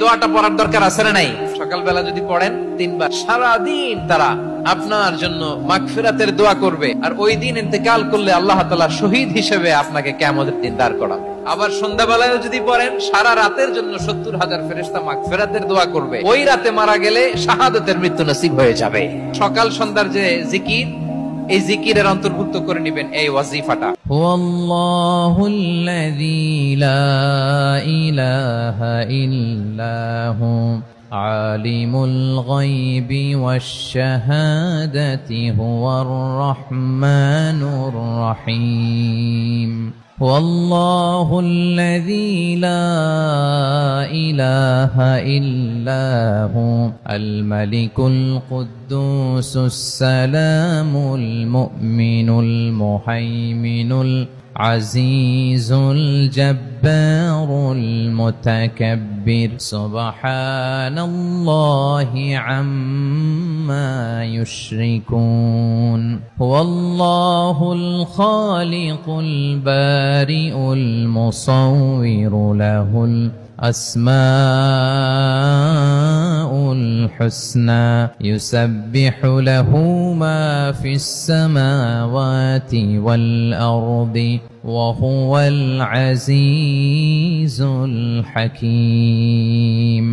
দোয়াটা পড়ার দরকার আছে না নাই? সকালবেলা যদি পড়েন 3 বার, সারাদিন তারা আপনার জন্য মাগফিরাতের দোয়া করবে। আর ওই দিন ইন্তেকাল করলে আল্লাহ তাআলা শহীদ হিসেবে আপনাকে কিয়ামতের দিন দাঁড় করাবে। আবার সন্ধ্যাবেলায় যদি পড়েন, সারা রাতের জন্য 70,000 ফেরেশতা মাগফিরাতের দোয়া করবে। ওই রাতে মারা গেলে শাহাদাতের মৃত্যু নসিব হয়ে যাবে। সকাল সন্ধ্যার যে জিকির, এই জিকিরের অন্তর্ভুক্ত করে নেবেন এই ওয়াজিফাটা। হুয়াল্লাহুল্লাযী লা ইলাহা ইল্লাহু আলিমুল গায়বি ওয়াশ শাহাদাতি হুয়ার রাহমানুর রহিম। والله الذي لا إله إلا هو الملك القدوس السلام المؤمن المهيمن العزيز الجبار المتكبر سبحان الله عما يشركون هو الله الخالق البارئ المصور له الأسماء الحسنى يسبح له ما في السماوات والأرض وهو العزيز الحكيم.